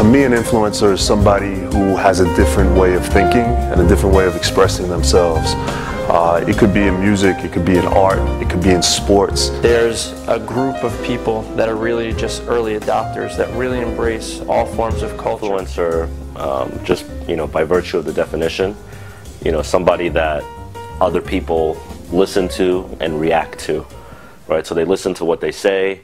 me, an influencer is somebody who has a different way of thinking and a different way of expressing themselves. It could be in music, it could be in art, it could be in sports. There's a group of people that are really just early adopters that really embrace all forms of culture. Influencer, just by virtue of the definition, somebody that other people listen to and react to, right? So they listen to what they say,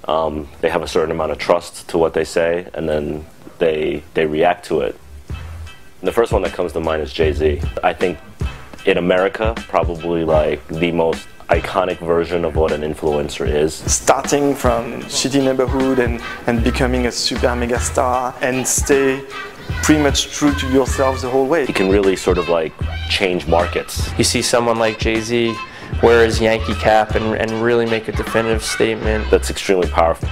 they have a certain amount of trust to what they say, and then they react to it. And the first one that comes to mind is Jay-Z. I think in America, probably like the most iconic version of what an influencer is. Starting from shitty neighborhood and becoming a super mega star and stay pretty much true to yourself the whole way. You can really sort of like change markets. You see someone like Jay-Z wear his Yankee cap and really make a definitive statement. That's extremely powerful.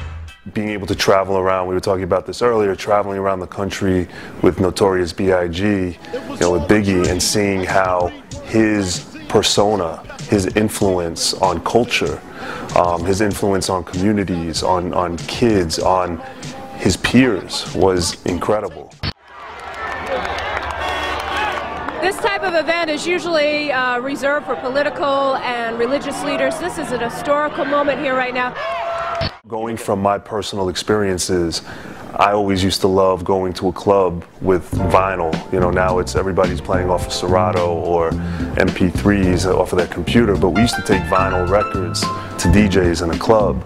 Being able to travel around, we were talking about this earlier, traveling around the country with Notorious B.I.G., with Biggie, and seeing how his persona, his influence on culture, his influence on communities, on kids, on his peers was incredible. This type of event is usually reserved for political and religious leaders. This is an historical moment here right now. Going from my personal experiences, I always used to love going to a club with vinyl. Now everybody's playing off of Serato or MP3s off of their computer, but we used to take vinyl records to DJs in a club,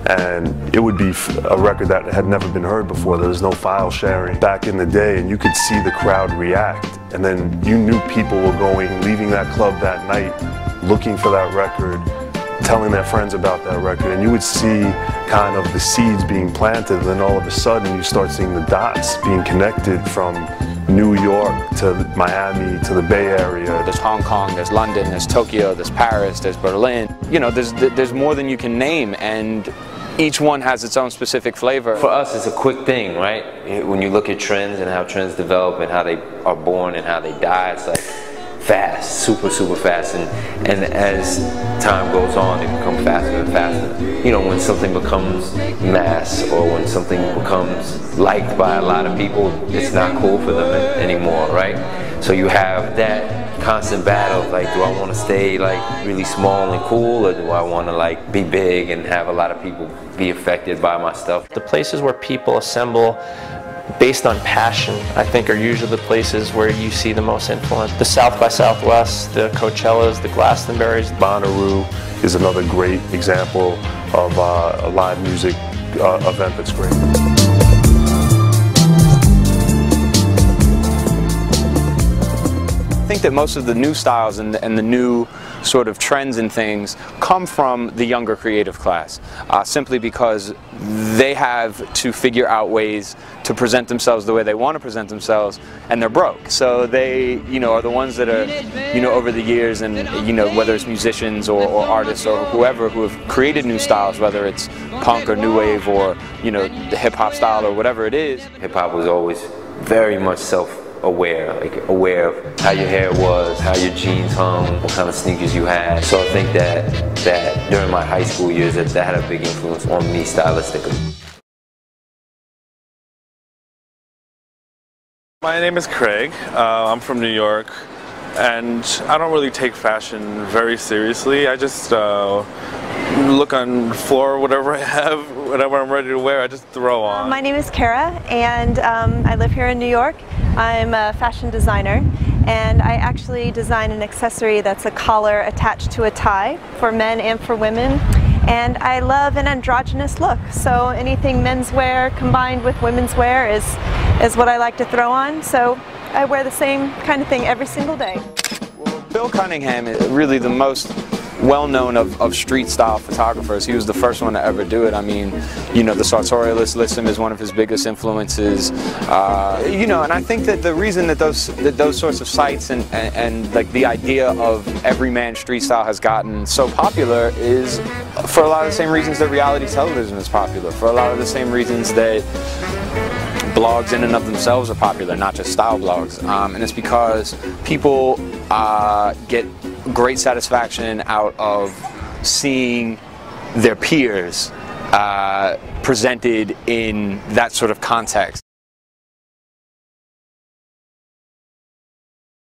and it would be a record that had never been heard before. There was no file sharing back in the day, and you could see the crowd react, and then you knew people were leaving that club that night looking for that record, telling their friends about that record, and you would see kind of the seeds being planted, and then all of a sudden you start seeing the dots being connected from New York to Miami to the Bay Area. There's Hong Kong, there's London, there's Tokyo, there's Paris, there's Berlin. There's more than you can name, and each one has its own specific flavor. For us, it's a quick thing, right? When you look at trends and how trends develop and how they are born and how they die, it's like fast, super fast, and as time goes on, they become faster and faster. When something becomes mass or when something becomes liked by a lot of people, it's not cool for them anymore, right? So you have that constant battle of like, do I want to stay like really small and cool, or do I want to like be big and have a lot of people be affected by my stuff? The places where people assemble based on passion, I think, are usually the places where you see the most influence. The South by Southwest, the Coachellas, the Glastonburys. Bonnaroo is another great example of a live music event that's great. I think that most of the new styles and the new sort of trends and things come from the younger creative class, simply because they have to figure out ways to present themselves the way they want to present themselves, and they're broke. So they, are the ones that are, over the years, and whether it's musicians or artists or whoever who have created new styles, whether it's punk or new wave or the hip hop style or whatever it is. Hip hop was always very much self-aware, like aware of how your hair was, how your jeans hung, what kind of sneakers you had. So I think that during my high school years, that had a big influence on me stylistically. My name is Craig. I'm from New York, and I don't really take fashion very seriously. I just look on the floor, whatever I have, whatever I'm ready to wear, I just throw on. My name is Kara, and I live here in New York. I'm a fashion designer, and I actually design an accessory that's a collar attached to a tie for men and for women. And I love an androgynous look, so anything menswear combined with women's wear is what I like to throw on. So I wear the same kind of thing every single day. Well, Bill Cunningham is really the most well-known of street style photographers. He was the first one to ever do it. I mean, the Sartorialist lists him as one of his biggest influences. And I think that the reason that those sorts of sites and like the idea of everyman street style has gotten so popular is for a lot of the same reasons that reality television is popular, for a lot of the same reasons that blogs in and of themselves are popular, not just style blogs. And it's because people get great satisfaction out of seeing their peers presented in that sort of context.